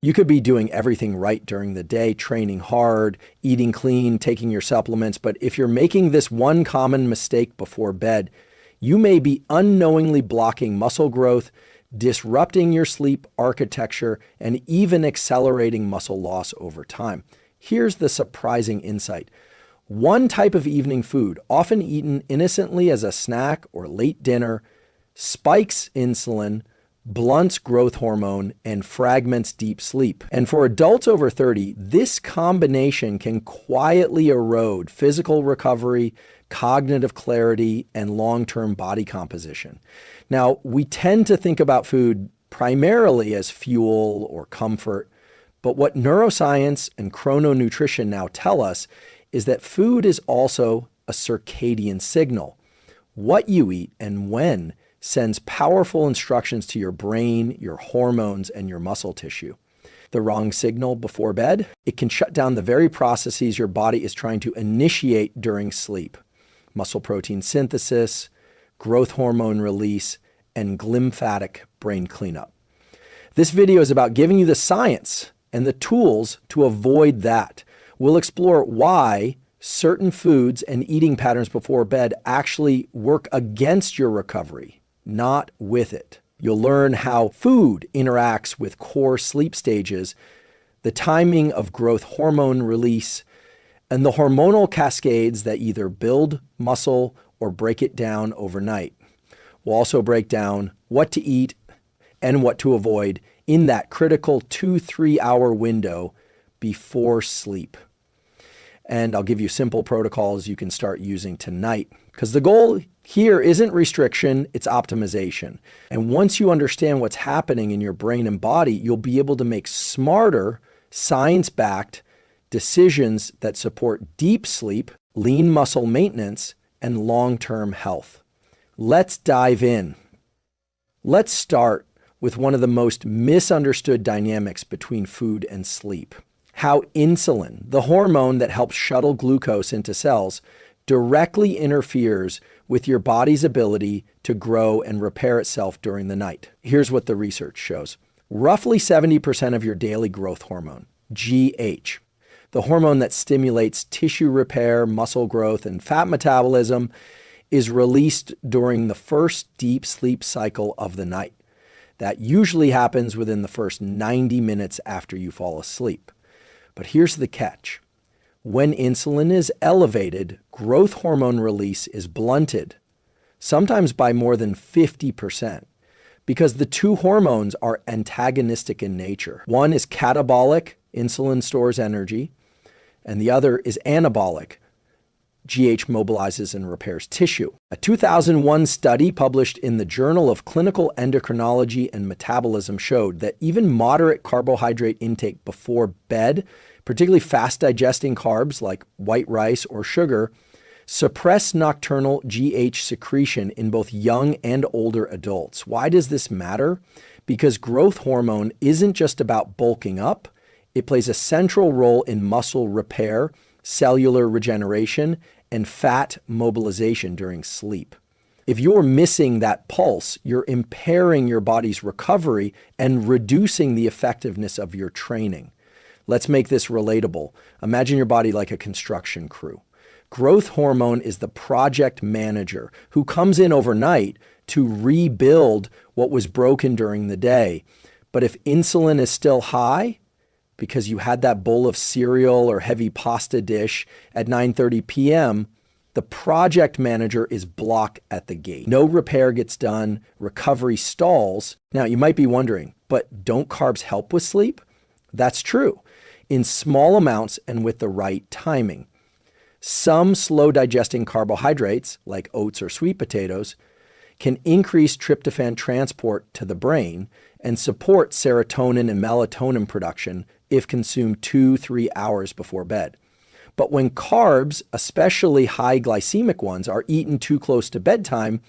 You could be doing everything right during the day, training hard, eating clean, taking your supplements, but if you're making this one common mistake before bed, you may be unknowingly blocking muscle growth, disrupting your sleep architecture, and even accelerating muscle loss over time. Here's the surprising insight. One type of evening food, often eaten innocently as a snack or late dinner, spikes insulin, blunts growth hormone, and fragments deep sleep. And for adults over 30, this combination can quietly erode physical recovery, cognitive clarity, and long-term body composition. Now, we tend to think about food primarily as fuel or comfort, but what neuroscience and chrononutrition now tell us is that food is also a circadian signal. What you eat and when sends powerful instructions to your brain, your hormones, and your muscle tissue. The wrong signal before bed, it can shut down the very processes your body is trying to initiate during sleep. Muscle protein synthesis, growth hormone release, and glymphatic brain cleanup. This video is about giving you the science and the tools to avoid that. We'll explore why certain foods and eating patterns before bed actually work against your recovery, not with it. You'll learn how food interacts with core sleep stages, the timing of growth hormone release, and the hormonal cascades that either build muscle or break it down overnight. We'll also break down what to eat and what to avoid in that critical 2-3 hour window before sleep. And I'll give you simple protocols you can start using tonight, because the goal here isn't restriction, it's optimization. And once you understand what's happening in your brain and body, you'll be able to make smarter, science-backed decisions that support deep sleep, lean muscle maintenance, and long-term health. Let's dive in. Let's start with one of the most misunderstood dynamics between food and sleep. How insulin, the hormone that helps shuttle glucose into cells, directly interferes with your body's ability to grow and repair itself during the night. Here's what the research shows. Roughly 70% of your daily growth hormone, GH, the hormone that stimulates tissue repair, muscle growth, and fat metabolism, is released during the first deep sleep cycle of the night. That usually happens within the first 90 minutes after you fall asleep. But here's the catch. When insulin is elevated, growth hormone release is blunted, sometimes by more than 50%, because the two hormones are antagonistic in nature. One is catabolic, insulin stores energy, and the other is anabolic. GH mobilizes and repairs tissue. A 2001 study published in the Journal of Clinical Endocrinology and Metabolism showed that even moderate carbohydrate intake before bed, particularly fast digesting carbs like white rice or sugar, suppress nocturnal GH secretion in both young and older adults. Why does this matter? Because growth hormone isn't just about bulking up. It plays a central role in muscle repair, cellular regeneration, and fat mobilization during sleep. If you're missing that pulse, you're impairing your body's recovery and reducing the effectiveness of your training. Let's make this relatable. Imagine your body like a construction crew. Growth hormone is the project manager who comes in overnight to rebuild what was broken during the day. But if insulin is still high, because you had that bowl of cereal or heavy pasta dish at 9:30 p.m., the project manager is blocked at the gate. No repair gets done, recovery stalls. Now, you might be wondering, but don't carbs help with sleep? That's true, in small amounts and with the right timing. Some slow digesting carbohydrates, like oats or sweet potatoes, can increase tryptophan transport to the brain and support serotonin and melatonin production if consumed 2-3 hours before bed. But when carbs, especially high glycemic ones, are eaten too close to bedtime,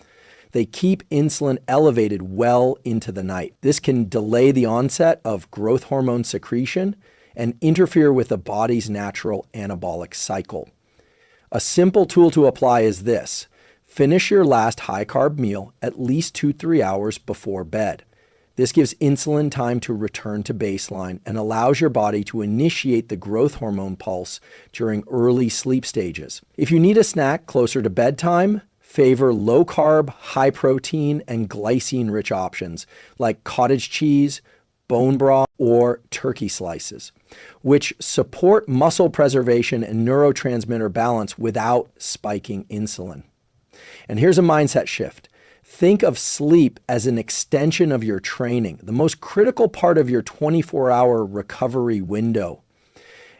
they keep insulin elevated well into the night. This can delay the onset of growth hormone secretion and interfere with the body's natural anabolic cycle. A simple tool to apply is this. Finish your last high-carb meal at least 2-3 hours before bed. This gives insulin time to return to baseline and allows your body to initiate the growth hormone pulse during early sleep stages. If you need a snack closer to bedtime, favor low-carb, high-protein, and glycine-rich options like cottage cheese, bone broth, or turkey slices, which support muscle preservation and neurotransmitter balance without spiking insulin. And here's a mindset shift. Think of sleep as an extension of your training, the most critical part of your 24-hour recovery window.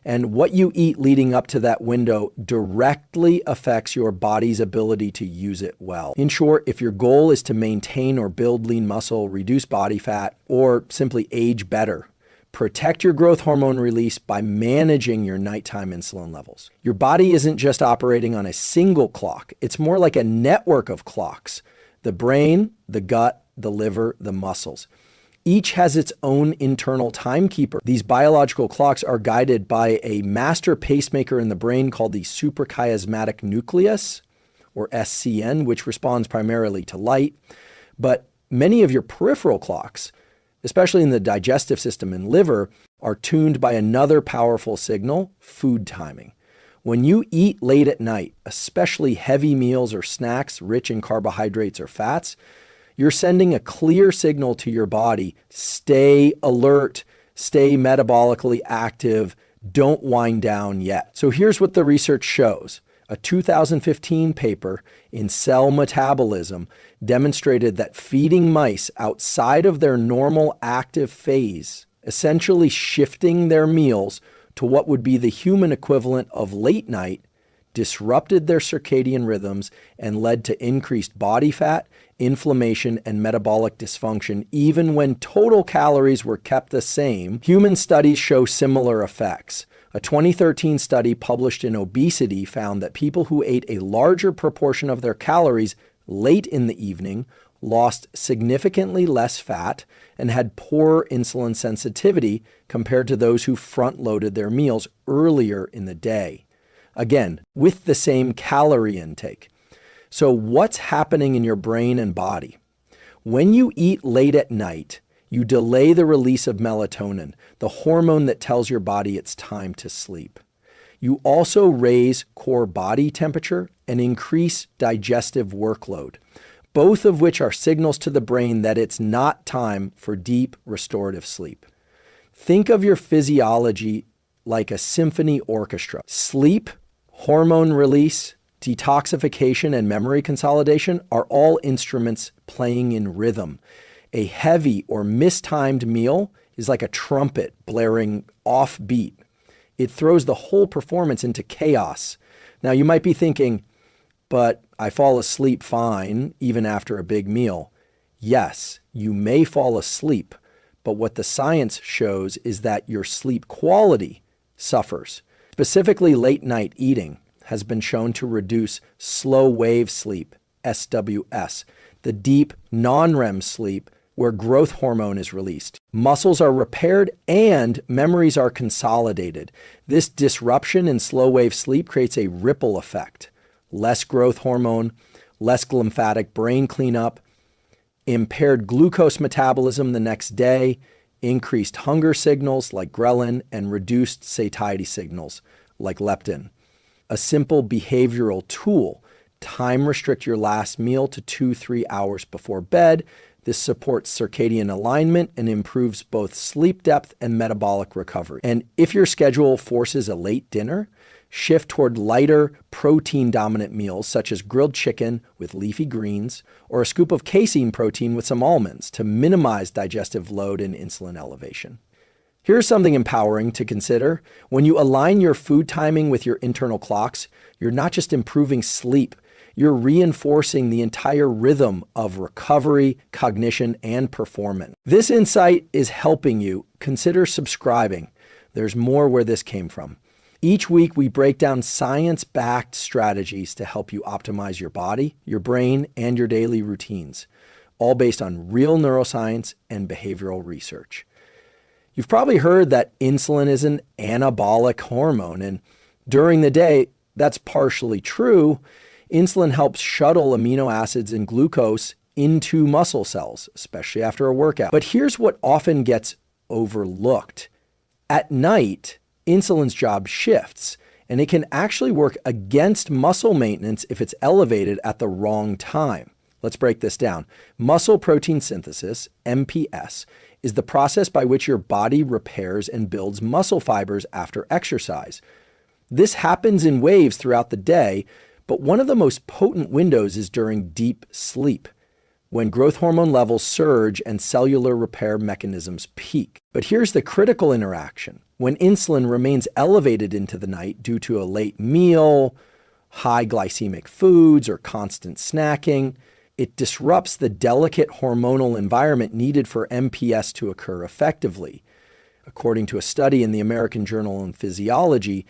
And what you eat leading up to that window directly affects your body's ability to use it well. In short, if your goal is to maintain or build lean muscle, reduce body fat, or simply age better, protect your growth hormone release by managing your nighttime insulin levels. Your body isn't just operating on a single clock. It's more like a network of clocks. The brain, the gut, the liver, the muscles. Each has its own internal timekeeper. These biological clocks are guided by a master pacemaker in the brain called the suprachiasmatic nucleus, or SCN, which responds primarily to light. But many of your peripheral clocks, especially in the digestive system and liver, are tuned by another powerful signal, food timing. When you eat late at night, especially heavy meals or snacks rich in carbohydrates or fats, you're sending a clear signal to your body: stay alert, stay metabolically active, don't wind down yet. So here's what the research shows. A 2015 paper in Cell Metabolism demonstrated that feeding mice outside of their normal active phase, essentially shifting their meals to what would be the human equivalent of late night, disrupted their circadian rhythms and led to increased body fat, inflammation, and metabolic dysfunction, even when total calories were kept the same. Human studies show similar effects. A 2013 study published in Obesity found that people who ate a larger proportion of their calories late in the evening lost significantly less fat and had poorer insulin sensitivity compared to those who front-loaded their meals earlier in the day. Again, with the same calorie intake. So what's happening in your brain and body? When you eat late at night, you delay the release of melatonin, the hormone that tells your body it's time to sleep. You also raise core body temperature and increase digestive workload, both of which are signals to the brain that it's not time for deep restorative sleep. Think of your physiology like a symphony orchestra. Sleep, hormone release, detoxification, and memory consolidation are all instruments playing in rhythm. A heavy or mistimed meal is like a trumpet blaring off beat. It throws the whole performance into chaos. Now you might be thinking, but I fall asleep fine even after a big meal. Yes, you may fall asleep, but what the science shows is that your sleep quality suffers. Specifically, late night eating has been shown to reduce slow wave sleep, SWS, the deep non-REM sleep where growth hormone is released. Muscles are repaired and memories are consolidated. This disruption in slow wave sleep creates a ripple effect. Less growth hormone, less lymphatic brain cleanup, impaired glucose metabolism the next day, increased hunger signals like ghrelin, and reduced satiety signals like leptin. A simple behavioral tool: time restrict your last meal to 2-3 hours before bed. This supports circadian alignment and improves both sleep depth and metabolic recovery. And if your schedule forces a late dinner, shift toward lighter, protein-dominant meals such as grilled chicken with leafy greens or a scoop of casein protein with some almonds to minimize digestive load and insulin elevation. Here's something empowering to consider. When you align your food timing with your internal clocks, you're not just improving sleep, you're reinforcing the entire rhythm of recovery, cognition, and performance. This insight is helping you. Consider subscribing. There's more where this came from. Each week, we break down science-backed strategies to help you optimize your body, your brain, and your daily routines, all based on real neuroscience and behavioral research. You've probably heard that insulin is an anabolic hormone, and during the day, that's partially true. Insulin helps shuttle amino acids and glucose into muscle cells, especially after a workout. But here's what often gets overlooked. At night, insulin's job shifts, and it can actually work against muscle maintenance if it's elevated at the wrong time. Let's break this down. Muscle protein synthesis, MPS, is the process by which your body repairs and builds muscle fibers after exercise. This happens in waves throughout the day, but one of the most potent windows is during deep sleep, when growth hormone levels surge and cellular repair mechanisms peak. But here's the critical interaction. When insulin remains elevated into the night due to a late meal, high glycemic foods, or constant snacking, it disrupts the delicate hormonal environment needed for MPS to occur effectively. According to a study in the American Journal of Physiology,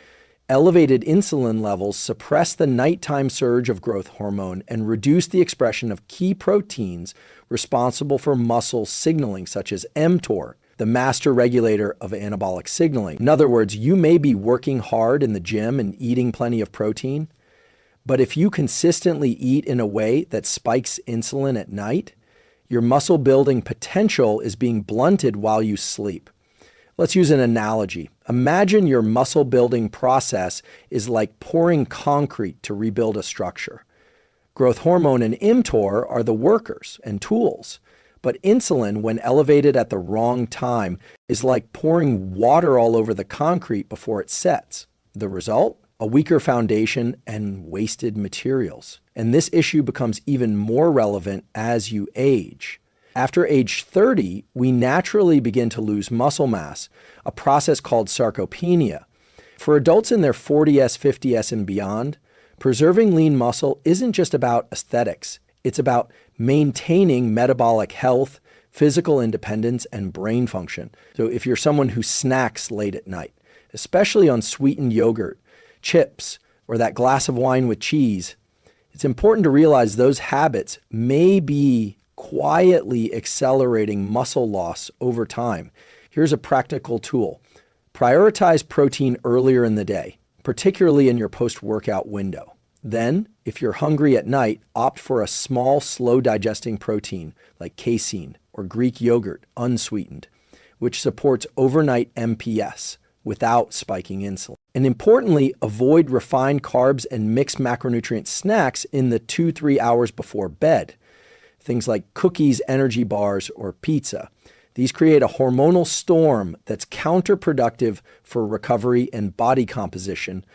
elevated insulin levels suppress the nighttime surge of growth hormone and reduce the expression of key proteins responsible for muscle signaling, such as mTOR, the master regulator of anabolic signaling. In other words, you may be working hard in the gym and eating plenty of protein, but if you consistently eat in a way that spikes insulin at night, your muscle building potential is being blunted while you sleep. Let's use an analogy. Imagine your muscle building process is like pouring concrete to rebuild a structure. Growth hormone and mTOR are the workers and tools, but insulin, when elevated at the wrong time, is like pouring water all over the concrete before it sets. The result? A weaker foundation and wasted materials. And this issue becomes even more relevant as you age. After age 30, we naturally begin to lose muscle mass, a process called sarcopenia. For adults in their 40s, 50s, and beyond, preserving lean muscle isn't just about aesthetics. It's about maintaining metabolic health, physical independence, and brain function. So if you're someone who snacks late at night, especially on sweetened yogurt, chips, or that glass of wine with cheese, it's important to realize those habits may be quietly accelerating muscle loss over time. Here's a practical tool. Prioritize protein earlier in the day, particularly in your post-workout window. Then, if you're hungry at night, opt for a small, slow-digesting protein like casein or Greek yogurt, unsweetened, which supports overnight MPS without spiking insulin. And importantly, avoid refined carbs and mixed macronutrient snacks in the 2-3 hours before bed. Things like cookies, energy bars, or pizza. These create a hormonal storm that's counterproductive for recovery and body composition.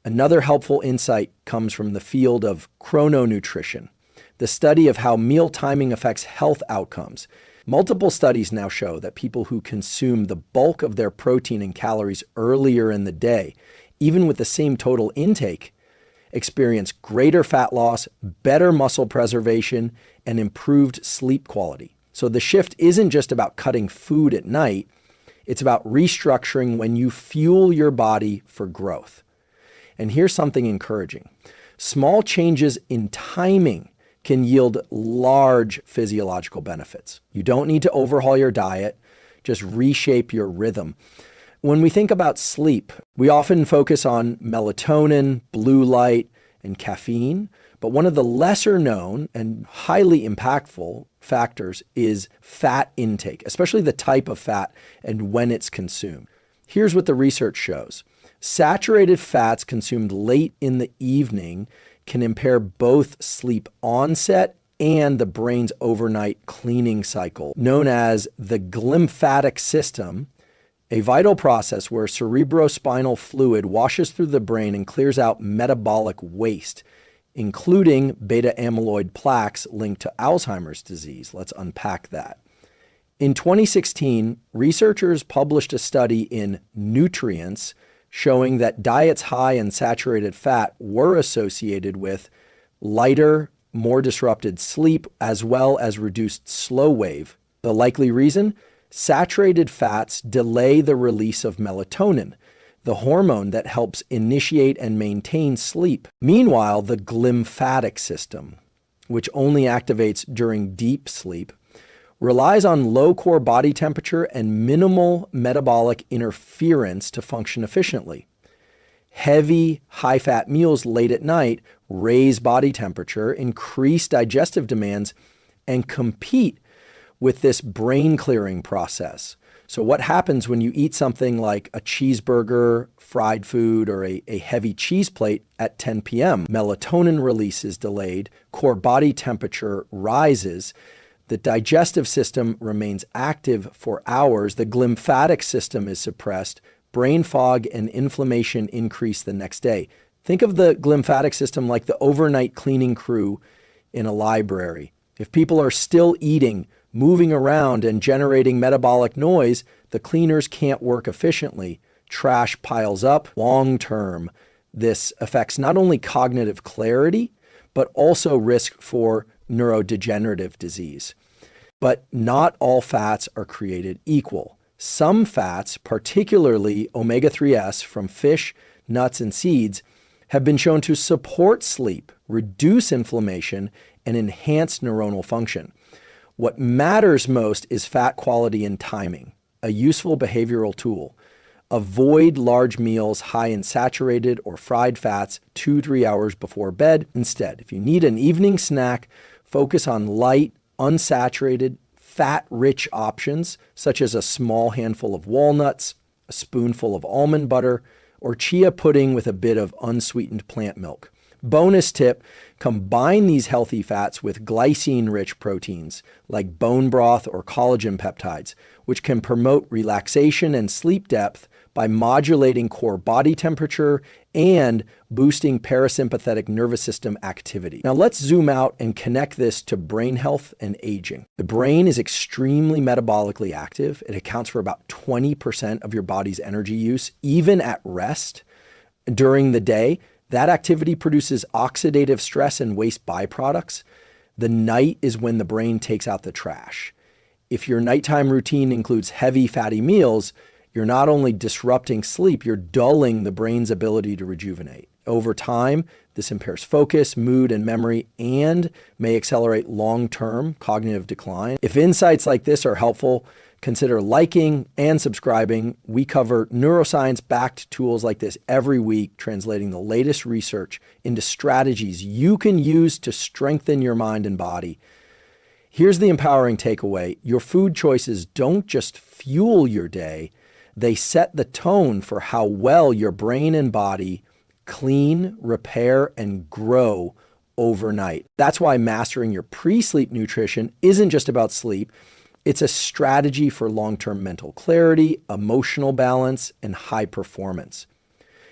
Another helpful insight comes from the field of chrononutrition, the study of how meal timing affects health outcomes. Multiple studies now show that people who consume the bulk of their protein and calories earlier in the day, even with the same total intake, experience greater fat loss, better muscle preservation, and improved sleep quality. So the shift isn't just about cutting food at night, it's about restructuring when you fuel your body for growth. And here's something encouraging. Small changes in timing can yield large physiological benefits. You don't need to overhaul your diet, just reshape your rhythm. When we think about sleep, we often focus on melatonin, blue light, and caffeine, but one of the lesser known and highly impactful factors is fat intake, especially the type of fat and when it's consumed. Here's what the research shows. Saturated fats consumed late in the evening can impair both sleep onset and the brain's overnight cleaning cycle, known as the glymphatic system, a vital process where cerebrospinal fluid washes through the brain and clears out metabolic waste, including beta amyloid plaques linked to Alzheimer's disease. Let's unpack that. In 2016, researchers published a study in Nutrients showing that diets high in saturated fat were associated with lighter, more disrupted sleep, as well as reduced slow wave. The likely reason? Saturated fats delay the release of melatonin, the hormone that helps initiate and maintain sleep. Meanwhile, the glymphatic system, which only activates during deep sleep, relies on low core body temperature and minimal metabolic interference to function efficiently. Heavy, high-fat meals late at night raise body temperature, increase digestive demands, and compete with this brain clearing process. So what happens when you eat something like a cheeseburger, fried food, or a heavy cheese plate at 10 p.m.? Melatonin release is delayed, core body temperature rises, the digestive system remains active for hours, the glymphatic system is suppressed, brain fog and inflammation increase the next day. Think of the glymphatic system like the overnight cleaning crew in a library. If people are still eating, moving around, and generating metabolic noise, the cleaners can't work efficiently. Trash piles up. Long term, this affects not only cognitive clarity, but also risk for neurodegenerative disease. But not all fats are created equal. Some fats, particularly omega-3s from fish, nuts, and seeds, have been shown to support sleep, reduce inflammation, and enhance neuronal function. What matters most is fat quality and timing, a useful behavioral tool. Avoid large meals high in saturated or fried fats 2-3 hours before bed. Instead, if you need an evening snack, focus on light, unsaturated, fat-rich options, such as a small handful of walnuts, a spoonful of almond butter, or chia pudding with a bit of unsweetened plant milk. Bonus tip, combine these healthy fats with glycine-rich proteins like bone broth or collagen peptides, which can promote relaxation and sleep depth by modulating core body temperature and boosting parasympathetic nervous system activity. Now let's zoom out and connect this to brain health and aging. The brain is extremely metabolically active. It accounts for about 20% of your body's energy use, even at rest. During the day, that activity produces oxidative stress and waste byproducts. The night is when the brain takes out the trash. If your nighttime routine includes heavy fatty meals, you're not only disrupting sleep, you're dulling the brain's ability to rejuvenate. Over time, this impairs focus, mood, and memory, and may accelerate long-term cognitive decline. If insights like this are helpful, consider liking and subscribing. We cover neuroscience-backed tools like this every week, translating the latest research into strategies you can use to strengthen your mind and body. Here's the empowering takeaway. Your food choices don't just fuel your day, they set the tone for how well your brain and body clean, repair, and grow overnight. That's why mastering your pre-sleep nutrition isn't just about sleep. It's a strategy for long-term mental clarity, emotional balance, and high performance.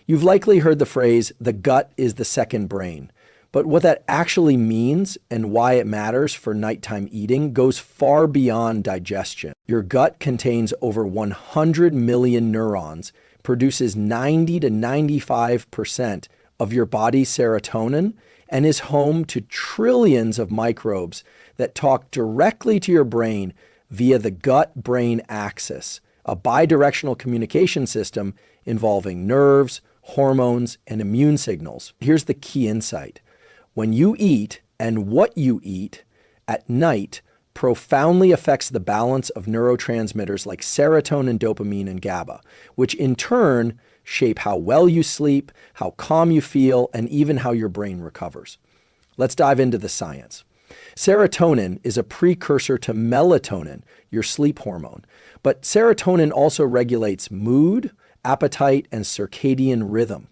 You've likely heard the phrase, the gut is the second brain. But what that actually means and why it matters for nighttime eating goes far beyond digestion. Your gut contains over 100 million neurons, produces 90 to 95% of your body's serotonin, and is home to trillions of microbes that talk directly to your brain via the gut-brain axis, a bidirectional communication system involving nerves, hormones, and immune signals. Here's the key insight. When you eat and what you eat at night profoundly affects the balance of neurotransmitters like serotonin, dopamine, and GABA, which in turn shape how well you sleep, how calm you feel, and even how your brain recovers. Let's dive into the science. Serotonin is a precursor to melatonin, your sleep hormone, but serotonin also regulates mood, appetite, and circadian rhythm.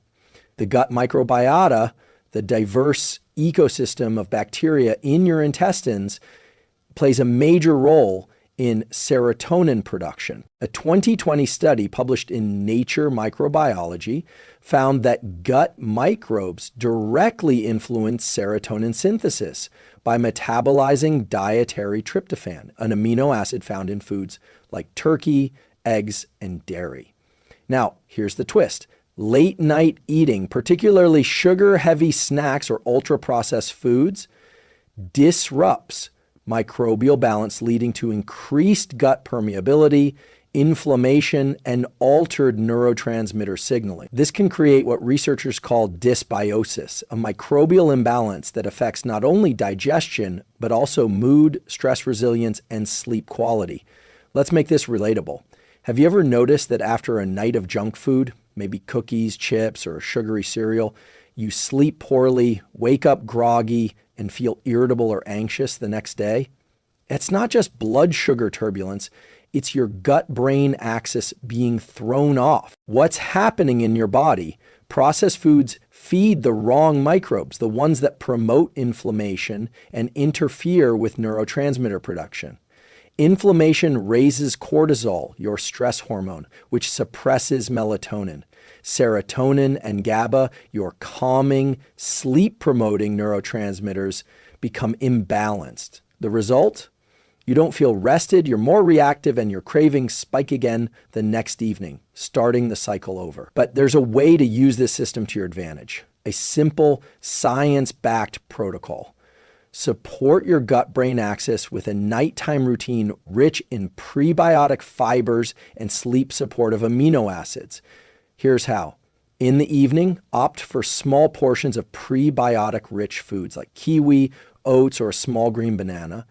The gut microbiota, the diverse ecosystem of bacteria in your intestines, plays a major role in serotonin production. A 2020 study published in Nature Microbiology found that gut microbes directly influence serotonin synthesis by metabolizing dietary tryptophan, an amino acid found in foods like turkey, eggs, and dairy. Now, here's the twist. Late night eating, particularly sugar-heavy snacks or ultra-processed foods, disrupts microbial balance, leading to increased gut permeability, inflammation, and altered neurotransmitter signaling. This can create what researchers call dysbiosis, a microbial imbalance that affects not only digestion, but also mood, stress resilience, and sleep quality. Let's make this relatable. Have you ever noticed that after a night of junk food, maybe cookies, chips, or sugary cereal, you sleep poorly, wake up groggy, and feel irritable or anxious the next day? It's not just blood sugar turbulence, it's your gut-brain axis being thrown off. What's happening in your body? Processed foods feed the wrong microbes, the ones that promote inflammation and interfere with neurotransmitter production. Inflammation raises cortisol, your stress hormone, which suppresses melatonin. Serotonin and GABA, your calming, sleep-promoting neurotransmitters, become imbalanced. The result? You don't feel rested, you're more reactive, and your cravings spike again the next evening, starting the cycle over. But there's a way to use this system to your advantage. A simple, science-backed protocol. Support your gut-brain axis with a nighttime routine rich in prebiotic fibers and sleep-supportive amino acids. Here's how. In the evening, opt for small portions of prebiotic-rich foods like kiwi, oats, or a small green banana.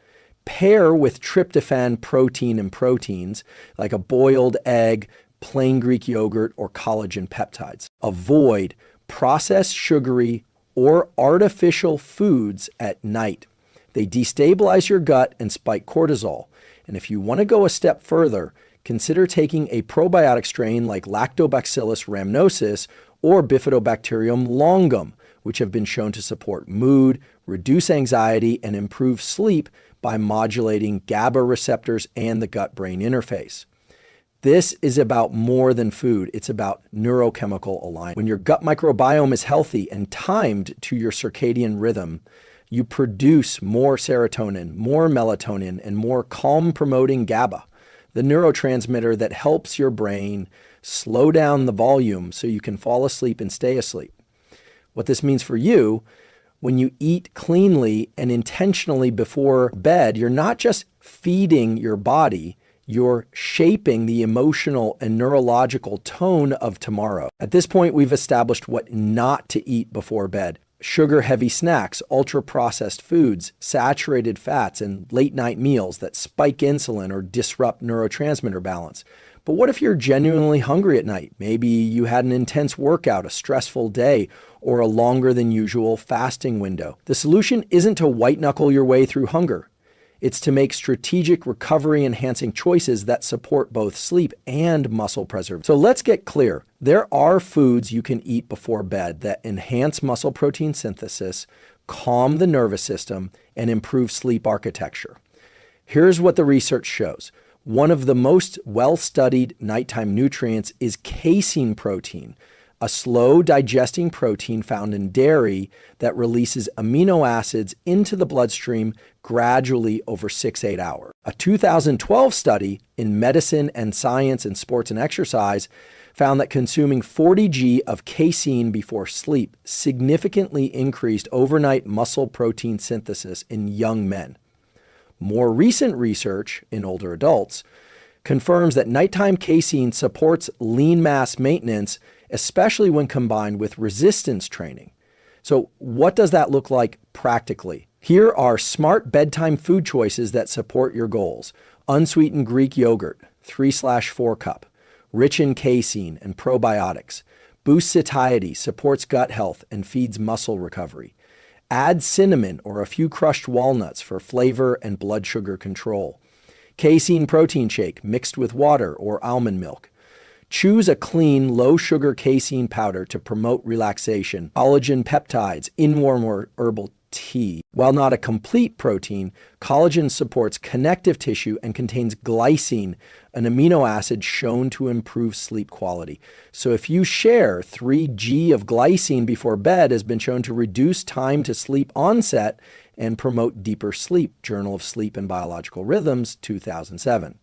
Pair with tryptophan protein and proteins like a boiled egg, plain Greek yogurt, or collagen peptides. Avoid processed sugary or artificial foods at night. They destabilize your gut and spike cortisol. And if you want to go a step further, consider taking a probiotic strain like Lactobacillus rhamnosus or Bifidobacterium longum, which have been shown to support mood, reduce anxiety, and improve sleep by modulating GABA receptors and the gut-brain interface. This is about more than food. It's about neurochemical alignment. When your gut microbiome is healthy and timed to your circadian rhythm, you produce more serotonin, more melatonin, and more calm-promoting GABA, the neurotransmitter that helps your brain slow down the volume so you can fall asleep and stay asleep. What this means for you, when you eat cleanly and intentionally before bed, you're not just feeding your body, you're shaping the emotional and neurological tone of tomorrow. At this point, we've established what not to eat before bed. Sugar-heavy snacks, ultra-processed foods, saturated fats, and late-night meals that spike insulin or disrupt neurotransmitter balance. But what if you're genuinely hungry at night? Maybe you had an intense workout, a stressful day, or a longer than usual fasting window. The solution isn't to white-knuckle your way through hunger. It's to make strategic recovery-enhancing choices that support both sleep and muscle preservation. So let's get clear. There are foods you can eat before bed that enhance muscle protein synthesis, calm the nervous system, and improve sleep architecture. Here's what the research shows. One of the most well-studied nighttime nutrients is casein protein, a slow-digesting protein found in dairy that releases amino acids into the bloodstream gradually over 6-8 hours. A 2012 study in Medicine and Science in Sports and Exercise found that consuming 40 g of casein before sleep significantly increased overnight muscle protein synthesis in young men. More recent research in older adults confirms that nighttime casein supports lean mass maintenance, especially when combined with resistance training. So what does that look like practically? Here are smart bedtime food choices that support your goals. Unsweetened Greek yogurt, 3/4 cup, rich in casein and probiotics. Boosts satiety, supports gut health, and feeds muscle recovery. Add cinnamon or a few crushed walnuts for flavor and blood sugar control. Casein protein shake mixed with water or almond milk. Choose a clean, low-sugar casein powder to promote relaxation. Collagen peptides, inworm or herbal tea. While not a complete protein, collagen supports connective tissue and contains glycine, an amino acid shown to improve sleep quality. So if you share 3 g of glycine before bed has been shown to reduce time to sleep onset and promote deeper sleep. Journal of Sleep and Biological Rhythms, 2007.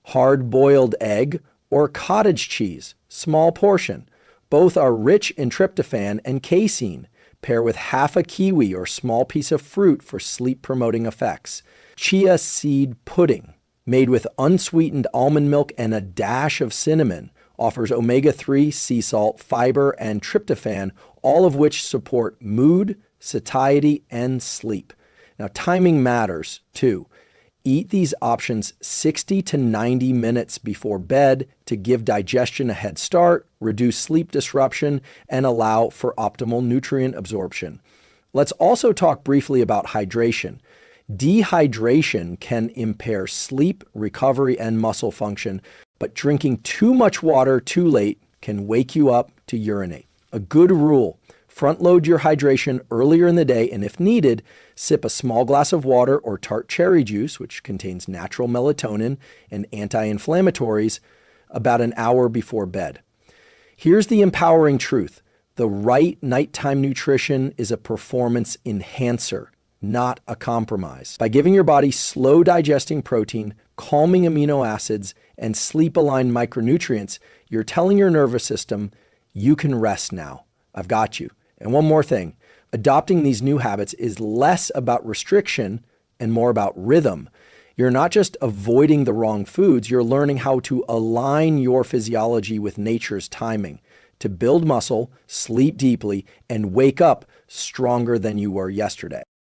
Hard-boiled egg or cottage cheese, small portion. Both are rich in tryptophan and casein. Pair with half a kiwi or small piece of fruit for sleep-promoting effects. Chia seed pudding, made with unsweetened almond milk and a dash of cinnamon, offers omega-3, sea salt, fiber, and tryptophan, all of which support mood, satiety, and sleep. Now, timing matters too. Eat these options 60 to 90 minutes before bed to give digestion a head start, reduce sleep disruption, and allow for optimal nutrient absorption. Let's also talk briefly about hydration. Dehydration can impair sleep, recovery, and muscle function, but drinking too much water too late can wake you up to urinate. A good rule: front load your hydration earlier in the day, and if needed, sip a small glass of water or tart cherry juice, which contains natural melatonin and anti-inflammatories, about an hour before bed. Here's the empowering truth: the right nighttime nutrition is a performance enhancer, not a compromise. By giving your body slow digesting protein, calming amino acids, and sleep-aligned micronutrients, you're telling your nervous system, you can rest now. I've got you. And one more thing, adopting these new habits is less about restriction and more about rhythm. You're not just avoiding the wrong foods, you're learning how to align your physiology with nature's timing to build muscle, sleep deeply, and wake up stronger than you were yesterday.